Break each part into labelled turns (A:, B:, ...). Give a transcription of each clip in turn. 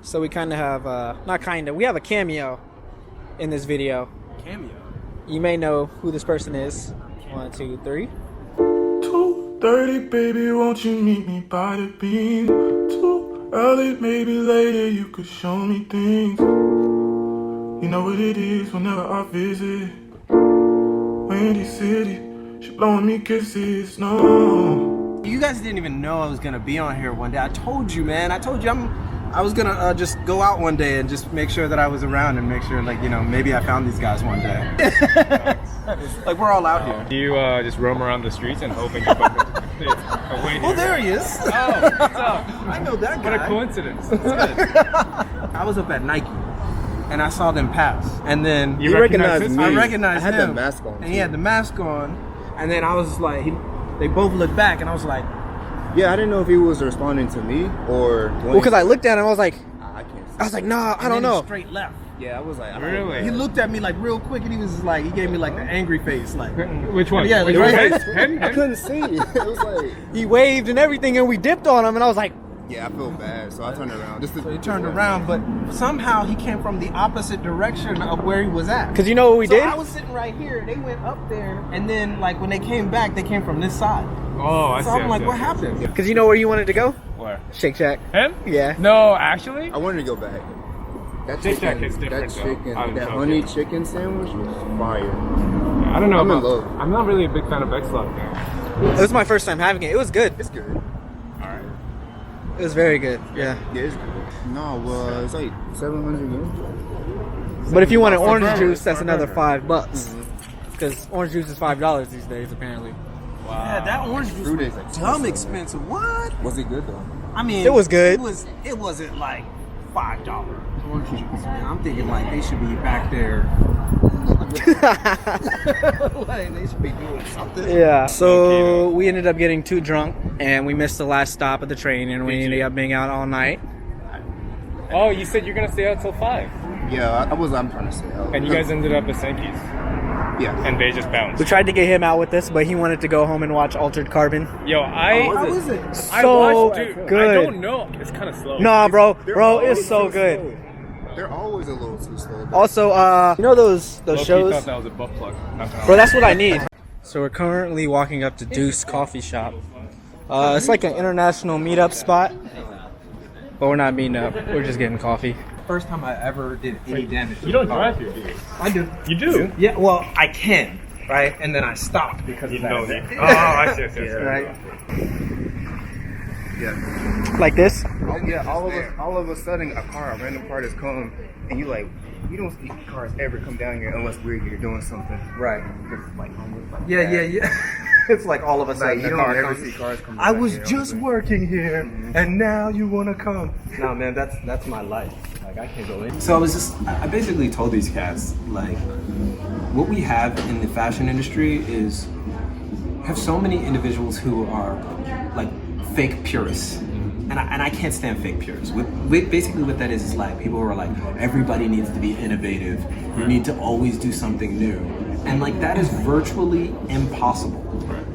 A: So we kind of have, not kind of, we have a cameo in this video.
B: Cameo?
A: You may know who this person is. 1, 2, 3.
C: 2:30, baby, won't you meet me by the beam? Too early, maybe later, you could show me things. You know what it is whenever I visit. Windy City, she blowing me kisses, no.
B: You guys didn't even know I was gonna be on here one day. I told you, man. I told you I was gonna just go out one day and just make sure that I was around and make sure, like, you know, maybe I found these guys one day. Like, we're all out here.
D: Do you just roam around the streets and hoping you bump into a wait
B: Oh,
D: here?
B: there he is.
D: Oh, what's up?
B: I know that guy.
D: What a coincidence. That's good.
B: I was up at Nike and I saw them pass, and then
D: You recognized me.
B: I recognized
E: I had
B: him.
E: the mask on,
B: and he had the mask on, and then I was like, they both looked back, and I was like,
E: Yeah, I didn't know if he was responding to me or.
A: Well, because I looked at him, I was like,
E: I can't.
A: I was like, nah, I don't
B: and then he
A: know.
B: straight left.
E: Yeah, I was like, I don't
D: Really?
B: He looked at me like real quick, and he was like, he gave me like the angry face, like.
D: Which one?
B: Yeah,
D: Which
B: like,
D: one?
B: right.
D: Hen?
E: I couldn't see. It was like,
A: He waved and everything, and we dipped on him, and I was like,
E: yeah, I feel bad, so I turned around. Just to,
B: So he turned around, but somehow he came from the opposite direction of where he was at.
A: because you know what we
B: So
A: did?
B: I was sitting right here, they went up there, and then like when they came back, they came from this side.
D: Oh, I see.
B: So I'm like,
D: I see,
B: what
D: I see.
B: happened?
A: Because you know where you wanted to go?
D: Where?
A: Shake Shack.
D: Him?
A: Yeah.
D: No, actually?
E: I wanted to go back. That
D: Shake Shack
E: chicken,
D: is different,
E: that
D: though.
E: chicken,
D: I'm
E: that
D: joking.
E: honey chicken sandwich was fire.
D: I don't know.
E: I'm in
D: about-
E: love.
D: I'm not really a big fan of X-Log now.
A: It was my first time having it. It was good.
E: It's good.
D: Alright.
A: It was very good. Yeah.
E: Yeah, it's good. No, it's like 700 yen.
A: But if you wanted orange
D: burger.
A: juice, that's
D: For a
A: another
D: burger.
A: $5. Because orange juice is $5 these days, apparently.
B: Yeah, that orange juice
E: Fruit
B: was
E: is expensive.
B: dumb expensive. What?
E: Was it good though?
B: I mean,
A: It was good.
B: It wasn't like $5 orange juice. Man. I'm thinking like they should be back there. Like they should be doing something.
A: Yeah. So we ended up getting too drunk, and we missed the last stop of the train, and we
D: Did you?
A: ended up being out all night.
D: Oh, you said you're gonna stay out till 5.
E: Yeah, I'm trying to say.
D: And you guys ended up at Sankey's.
E: Yeah.
D: And they just bounced.
A: We tried to get him out with us, but he wanted to go home and watch Altered Carbon.
D: Yo,
B: How is it?
D: I
A: So
D: watched, dude.
A: good.
D: I don't know. It's kind of slow.
A: Nah, bro,
E: They're
A: it's
E: always
A: so
E: too
A: good.
E: slow. They're always a little too slow.
A: Also, you know those
D: Low-key
A: shows?
D: thought that was a butt plug. Not gonna
A: Bro,
D: lie.
A: that's what I need. So we're currently walking up to Deuce Coffee Shop. It's like an international meetup spot, but we're not meeting up. We're just getting coffee.
B: First time I ever did any damage.
D: You don't drive here, do you?
B: I do.
D: You do?
B: Yeah, well, I can, right? And then I stopped because
D: You
B: of that.
D: know me. Oh, I see.
B: Right.
E: Yeah.
A: Like this?
E: All of a sudden, a random car just come, and you don't see cars ever come down here unless you're doing something.
B: Right.
E: Just like almost like
B: Yeah,
E: that.
B: yeah, yeah. It's like all of a sudden
E: Like you
B: the
E: don't
B: car
E: ever
B: comes.
E: see cars come.
B: I
E: back
B: was
E: here.
B: just working here, and now you want to come. No, man, that's my life. Like I can't go in. So I basically told these cats like, what we have in the fashion industry is have so many individuals who are like fake purists. And I can't stand fake purists. Basically what that is like people who are like, everybody needs to be innovative. You need to always do something new. And like that is virtually impossible.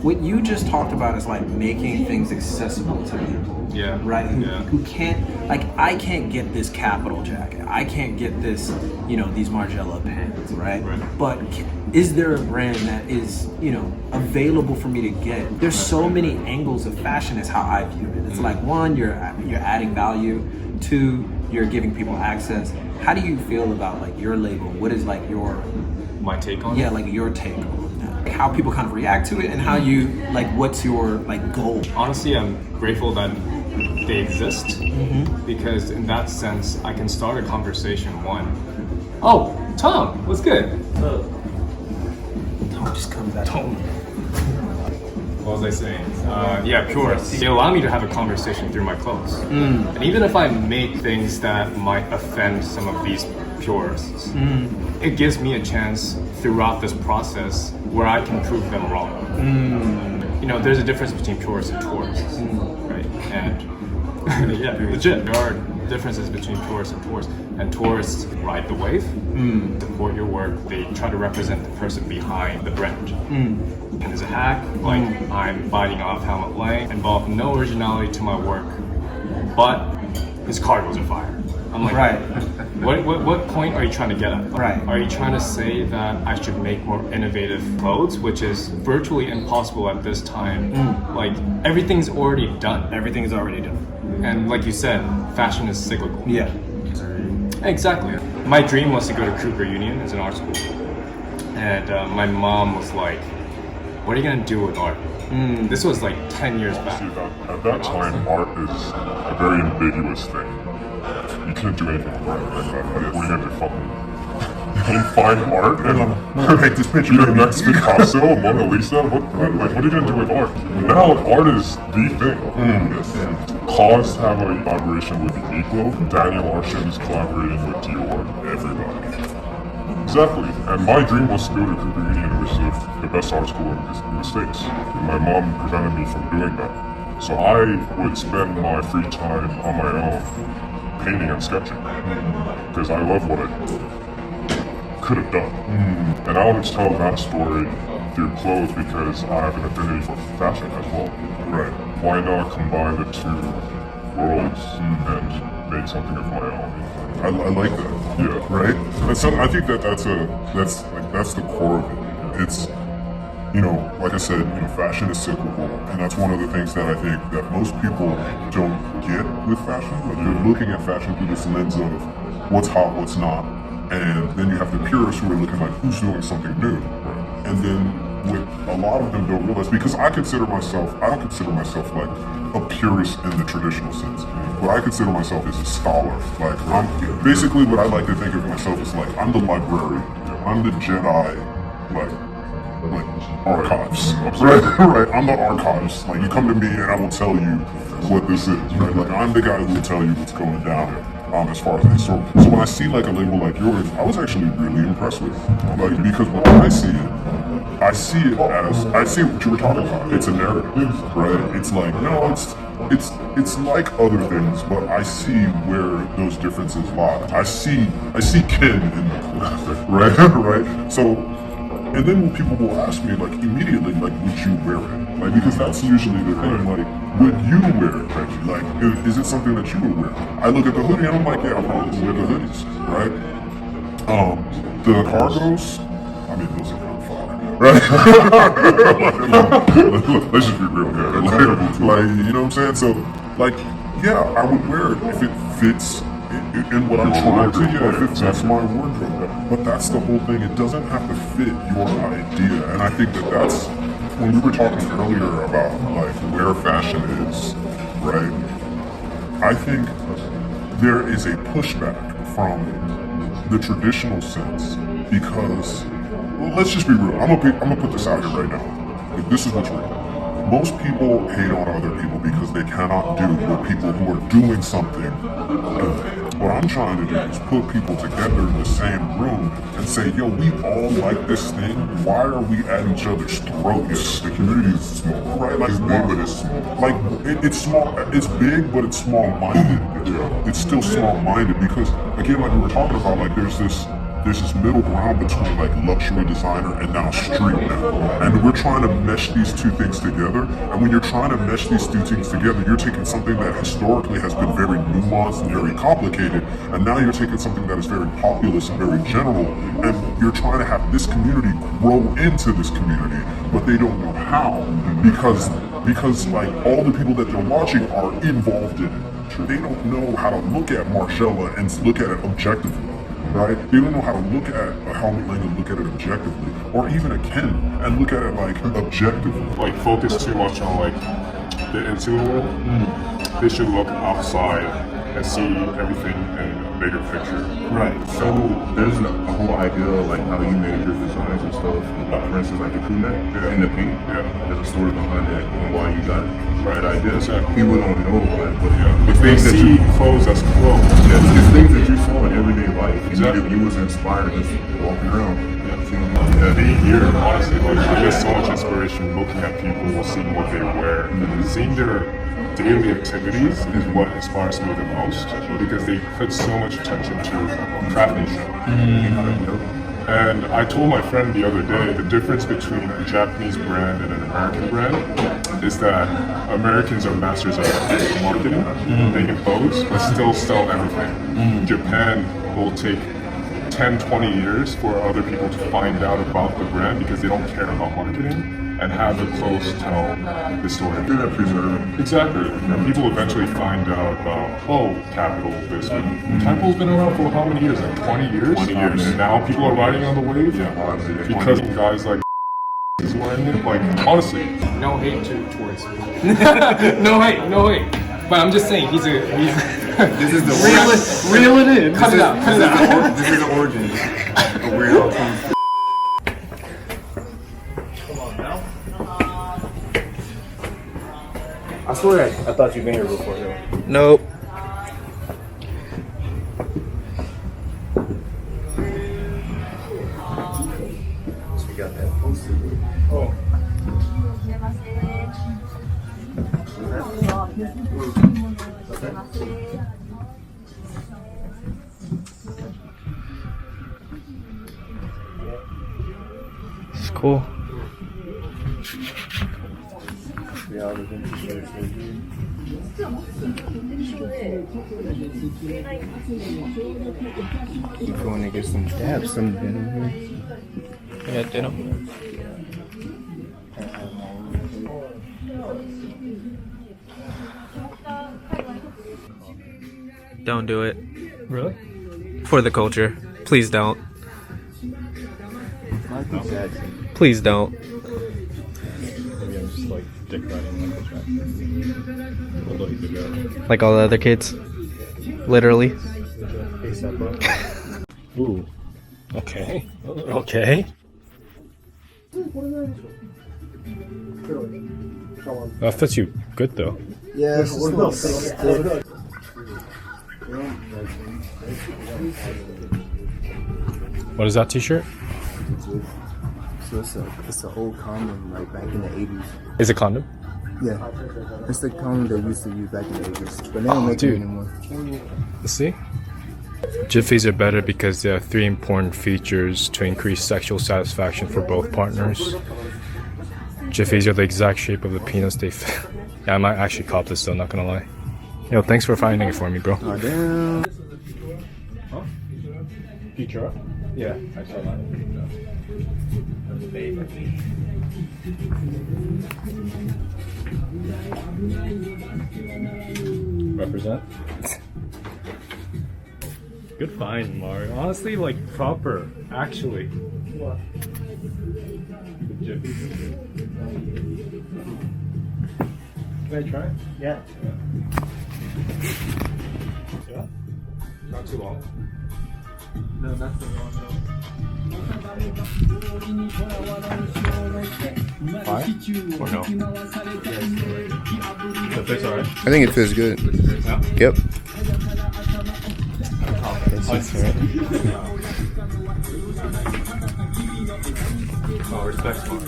B: What you just talked about is like making things accessible to people.
D: Yeah.
B: Right?
D: Yeah.
B: Who can't, like I can't get this Capital jacket. I can't get this, you know, these Margiela pants, right? But is there a brand that is, you know, available for me to get? There's so many angles of fashion is how I view it. It's like one, you're adding value. Two, you're giving people access. How do you feel about like your label? What is like your
D: My take on it?
B: like your take on that? How people kind of react to it and how you like what's your like goal?
D: Honestly, I'm grateful that they exist because in that sense, I can start a conversation. One, oh, Tom, what's good?
B: Tom just comes out. Tom.
D: What was I saying? Yeah, purists. They allow me to have a conversation through my clothes. And even if I make things that might offend some of these purists, it gives me a chance throughout this process where I can prove them wrong. You know, there's a difference between purists and tourists, right? And yeah, legit, there are differences between tourists and tourists. And tourists ride the wave, support your work. They try to represent the person behind the brand. And as a hack, like I'm biting off Helmut Lang, involve no originality to my work, but his cargoes are fire. I'm like,
B: Right.
D: What point are you trying to get at?
B: Right.
D: Are you trying to say that I should make more innovative clothes, which is virtually impossible at this time? Like everything's already done.
B: Everything is already done.
D: And like you said, fashion is cyclical.
B: Yeah.
D: Exactly. My dream was to go to Cooper Union as an art school. And my mom was like, what are you going to do with art? This was like 10 years back.
F: At that time, art is a very ambiguous thing. You can't do anything with art. What are you going to do? You can find art and make this picture. You're next Picasso, Mona Lisa. What are you going to do with art? Now, art is the thing. Cause have a collaboration with Uniqlo. Daniel Arshan is collaborating with Dior. Everybody. Exactly, and my dream was to go to Cooper Union, which is the best art school in the States. And my mom prevented me from doing that. So I would spend my free time on my own painting and sketching, because I love what I could have done. And I always tell that story through clothes because I have an affinity for fashion as well. Right. Why not combine the two worlds and make something of my own?
C: I like that.
F: Yeah.
C: Right? I think that's the core of it. It's, like I said, fashion is cyclical, and that's one of the things that I think that most people don't get with fashion. Like they're looking at fashion through this lens of what's hot, what's not, and then you have the purists who are looking like who's doing something new, and then what a lot of them don't realize, because I don't consider myself like a purist in the traditional sense. What I consider myself is a scholar. Like I'm basically what I like to think of myself as like I'm the librarian. I'm the Jedi, like archives. Right. I'm the archives. Like you come to me and I will tell you what this is. Right. Like I'm the guy who will tell you what's going down. As far as the historical. So when I see like a label like yours, I was actually really impressed with it. Like because when I see it I see what you were talking about. It's a narrative, right? It's like it's like other things, but I see where those differences lie. I see Ken in the right? Right? So and then when people will ask me like immediately, like, would you wear it? Like because that's usually the thing, like, would you wear it, Reggie? Like, is it something that you would wear? I look at the hoodie and I'm like, yeah, I'll probably wear the hoodies, right? The cargos, I mean, those are kind of fire, right? Let's just be real here. Like, you know what I'm saying? So, like, yeah, I would wear it if it fits in what I'm trying to, if that's my wardrobe. But that's the whole thing. It doesn't have to fit your idea. And I think that's, when we were talking earlier about, like, where fashion is, right? I think there is a pushback from the traditional sense because, well, let's just be real. I'm gonna put this out here right now. Like, this is what's real. Most people hate on other people because they cannot do what people who are doing something do. What I'm trying to do is put people together in the same room and say, yo, we all like this thing. Why are we at each other's throats? The community is small, right? Like, it's big, but it's small. Like, it's small. It's big, but it's small-minded. It's still small-minded because, again, like we were talking about, like there's this middle ground between like luxury designer and now street now. And we're trying to mesh these two things together. And when you're trying to mesh these two things together, you're taking something that historically has been very nuanced and very complicated, and now you're taking something that is very populous and very general, and you're trying to have this community grow into this community, but they don't know how because like all the people that they're watching are involved in it. They don't know how to look at Marcella and look at it objectively. Right? They don't know how to look at a Helmut Lang and look at it objectively, or even a Ken and look at it like objectively.
F: Like focus too much on like the insular. They should look outside and see everything in a bigger picture.
C: Right. So there's a whole idea of like how you made your designs and stuff. For instance, like the crew neck and the pink.
F: Yeah.
C: There's a story behind that and why you got that idea.
F: Exactly.
C: People don't know, but
F: If they see clothes as clothes.
C: it's things that you saw in everyday life.
F: Exactly.
C: You was inspired just walking around.
F: Being here, honestly, like I get so much inspiration looking at people, seeing what they wear, and seeing their daily activities is what inspires me the most because they put so much attention to craftsmanship. And I told my friend the other day the difference between a Japanese brand and an American brand is that Americans are masters of marketing. They can pose, but still sell everything. Japan will take 10, 20 years for other people to find out about the brand because they don't care about marketing and have the clothes tell the story.
C: Do that preserve.
F: Exactly. And people eventually find out about, oh, Capital this. Capital's been around for how many years? Like 20 years?
C: 20 years.
F: And now people are riding on the wave because guys like is wearing it. Like, honestly.
D: No hate towards no hate. But I'm just saying, he's
B: This is the
D: reel it in. Cut it out.
B: This is the origin of where it all comes from.
D: I swear, I thought you'd been here before, though.
A: Nope.
B: So we got that posted.
D: Oh.
A: It's cool.
B: Yeah, the vintage shirts are good.
E: Keep going to get some dabs, some denim here.
A: Yeah, denim. Don't do it.
D: Really?
A: For the culture. Please don't.
E: Michael Jackson.
A: Please don't.
D: Maybe I'm just like dick riding Michael Jackson. Although he's a guy.
A: Like all the other kids. Literally.
D: ASAP Rocky. Ooh. Okay. Okay. That fits you good though.
E: Yeah, it's just a little stiff.
D: What is that t-shirt?
E: So it's an old condom, like back in the 80s.
D: Is it condom?
E: Yeah, it's the condom they used to use back in the 80s, but they don't make
D: dude.
E: it anymore.
D: Let's see. Jiffies are better because they have 3 important features to increase sexual satisfaction for both partners. Jiffies are the exact shape of the penis they fit. Yeah, I might actually cop this though, not gonna lie. Yo, thanks for finding it for me, bro.
E: Oh damn!
D: Huh? Futura? Yeah, I saw that. Represent. Good find, Mario. Honestly, like proper, actually. What? Can I try? Yeah. Yeah. Not too long.
E: No, not so long.
D: Fine? Or no? That fits alright?
E: I think it feels good.
D: Yeah?
E: Yep.
D: Oh, respect smart.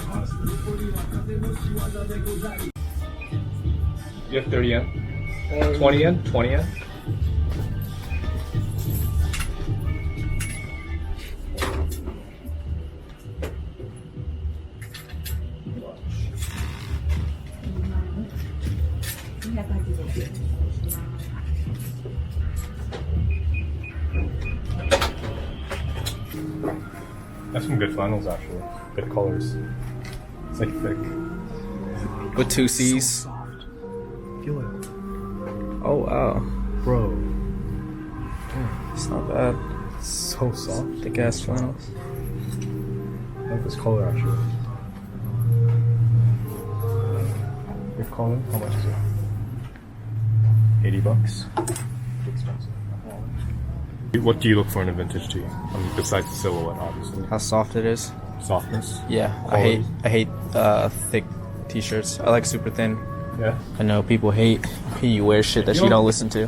D: You have 30 yen? 20 yen? 20 yen? That's some good flannels actually. Good colors. It's like thick.
A: With 2 C's.
D: Feel it.
A: Oh wow.
D: Bro.
A: It's not bad.
D: It's so soft.
A: Thick ass flannels.
D: I like this color actually. Your color? How much is it? $80. Expensive. What do you look for in a vintage tee? I mean, besides the silhouette, obviously.
A: How soft it is.
D: Softness.
A: Yeah,
D: Quality.
A: I hate thick t-shirts. I like super thin.
D: Yeah.
A: I know people hate you wear shit that you don't listen to.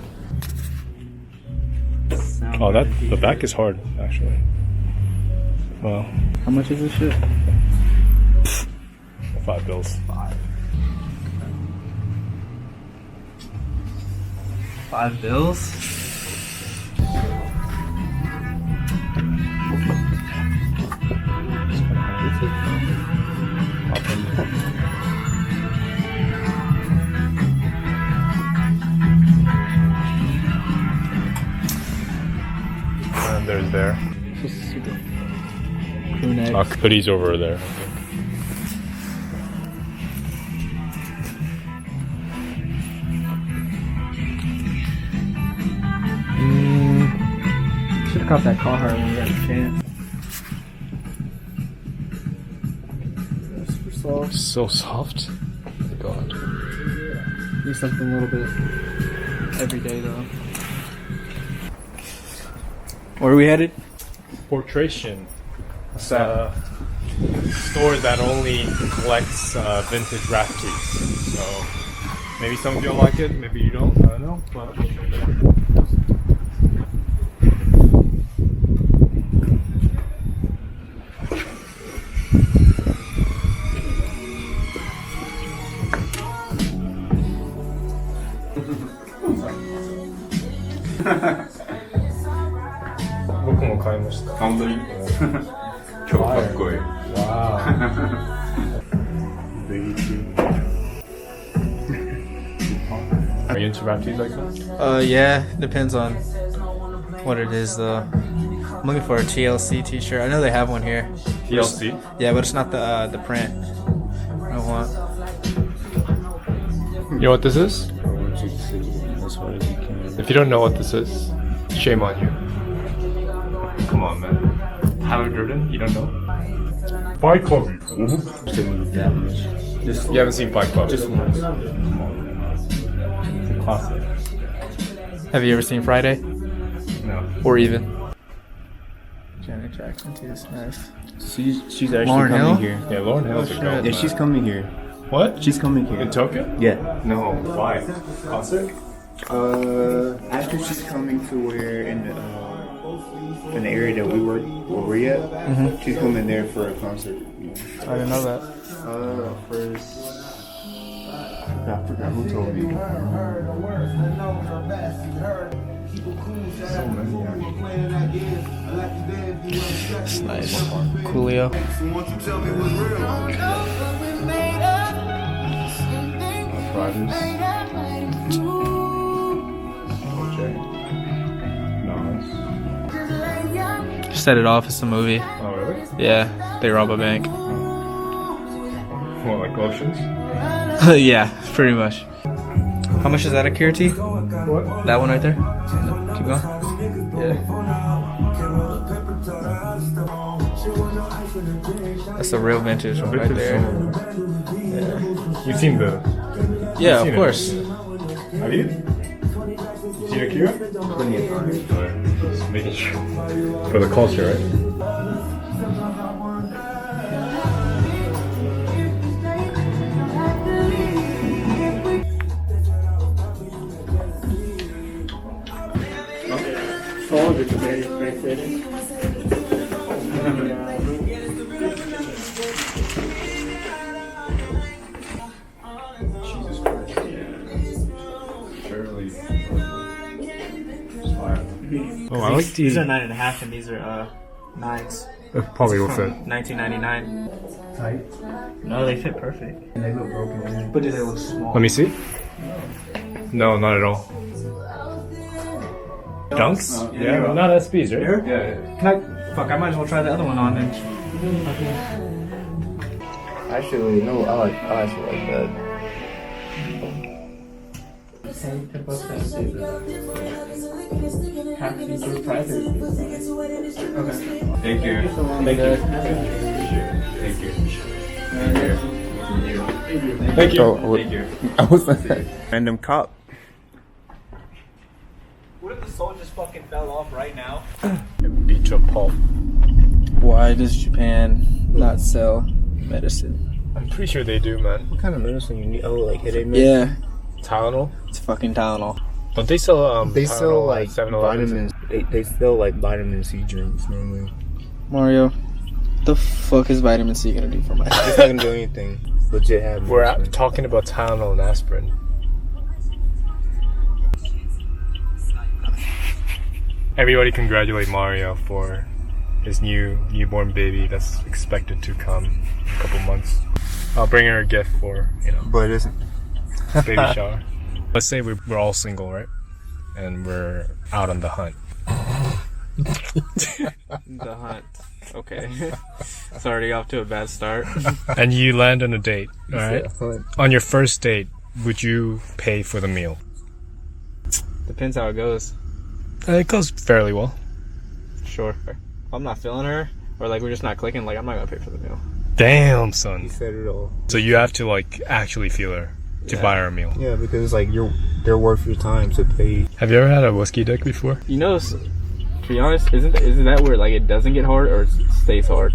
D: Oh, the back is hard actually. Well,
A: How much is this shit?
D: $5.
A: $5?
D: There's there.
A: Crew neck.
D: Hoodie's over there.
A: Should have caught that Carhartt when we had a chance. Super soft.
D: So soft. Oh my God.
A: Need something a little bit every day though. Where are we headed?
D: Portration. It's a store that only collects vintage rap tees. So maybe some of you like it, maybe you don't. I don't know. But we'll check it out.僕も買いました。
B: 本当に今日かっこいい。
D: Are you into rap tees like that?
A: Yeah, depends on what it is though. I'm looking for a TLC t-shirt. I know they have one here.
D: TLC?
A: Yeah, but it's not the print I want.
D: You know what this is? If you don't know what this is, shame on you. Come on, man. Halliburton, you don't know?
F: Fight Club.
D: You haven't seen Fight Club?
A: Just once.
D: Classic.
A: Have you ever seen Friday?
D: No.
A: Or even? Janet Jackson too, it's nice.
G: She's actually
A: Lauren
G: coming
A: Hill?
G: here.
D: Yeah, Lauren Hill's a
A: shit.
D: girl.
G: Yeah, she's coming here.
D: What?
G: She's coming here.
D: In Tokyo?
G: Yeah.
D: No. Why? Concert?
E: After she's coming to where in the area that we work, where we at, she's coming there for a concert.
A: I didn't know that.
E: First. I forgot who told me.
A: It's nice. Coolio. Set it off. It's a movie.
D: Oh, really?
A: Yeah, they rob a bank.
D: What, like lotions?
A: Yeah, pretty much. How much is that, Akira T?
D: What?
A: That one right there? Keep going. Yeah. That's a real vintage one right there. Yeah,
D: You've seen the...
A: yeah,
D: seen
A: of
D: it.
A: course.
D: Have you? Seen Akira?
G: Plenty of times.
D: Just making sure. For the culture, right? Oh, I like
A: These
D: the...
A: are 9.5 and these are 9s.
D: It probably will fit.
A: 1999.
G: Tight.
A: No, they fit perfect.
G: And they look broken.
A: But do they look small?
D: Let me see. No, not at all. Dunks? Yeah, not SBs, right? Yeah.
A: Can I? Fuck, I might as well try the other one on then.
E: Actually, no, I actually like that.
D: Thank you.
A: Thank you.
D: Thank you. Thank you. Thank you.
E: I was like, random cop.
A: What if the soul just fucking fell off right now?
D: Beach of pulp.
A: Why does Japan not sell medicine?
D: I'm pretty sure they do, man.
E: What kind of medicine you need? Oh, like headache medicine?
A: Yeah,
D: Tylenol?
A: it's fucking Tylenol.
D: Don't they sell
E: They
D: Tylenol
E: sell
D: at
E: like
D: 7-Elevens?
E: vitamins. They sell like vitamin C drinks normally.
A: Mario, the fuck is vitamin C gonna do for my
E: It's not gonna do anything. Legit have.
D: We're
E: medicine.
D: talking about Tylenol and aspirin. Everybody congratulate Mario for his newborn baby that's expected to come in a couple months. I'll bring her a gift for,
E: But it isn't.
D: baby shower. Let's say we're all single, right? And we're out on the hunt.
A: The hunt. Okay. It's already off to a bad start.
D: And you land on a date, alright? On your first date, would you pay for the meal?
A: Depends how it goes.
D: It goes fairly well.
A: Sure. If I'm not feeling her, or like we're just not clicking, like I'm not gonna pay for the meal.
D: Damn, son.
E: Said it all.
D: So you have to like actually feel her to buy her a meal.
E: Yeah, because like they're worth your time to pay.
D: Have you ever had a whiskey dick before?
A: You know, to be honest, isn't that where like it doesn't get hard or it stays hard?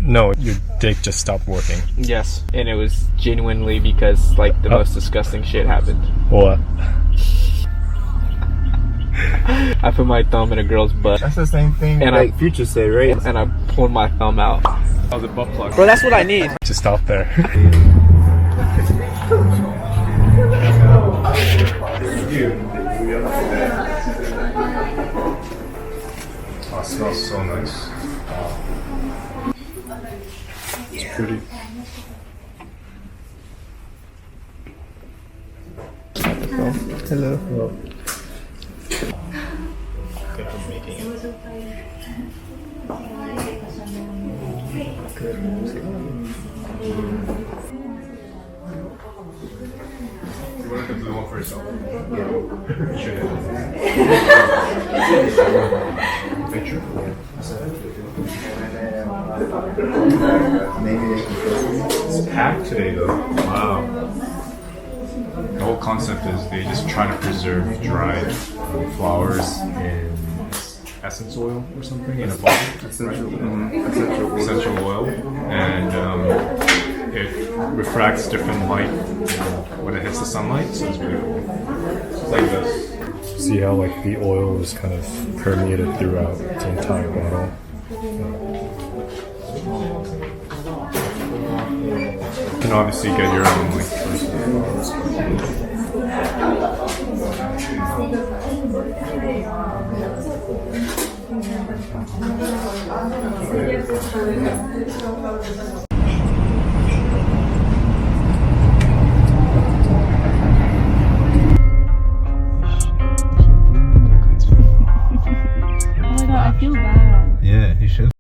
D: No, your dick just stopped working.
A: Yes, and it was genuinely because like the most disgusting shit happened.
D: What?
A: I put my thumb in a girl's butt
E: That's the same thing
A: And
E: like Future said, right?
A: and I pulled my thumb out.
D: Oh, the butt plug.
A: Bro, that's what I need.
D: Just stop there. Oh, it smells so nice. It's pretty.
E: Hello.
D: You wanted the blue one for yourself? Picture?
E: Maybe they can
D: It's packed today though. Wow. The whole concept is they just try to preserve dried flowers in essence oil or something in a bottle. Essential oil. And it refracts different light when it hits the sunlight, so it's really cool. It's like this. See how like the oil is kind of permeated throughout the entire bottle. You can obviously get your own like personal.
H: Oh my god, I feel bad.
B: Yeah, you should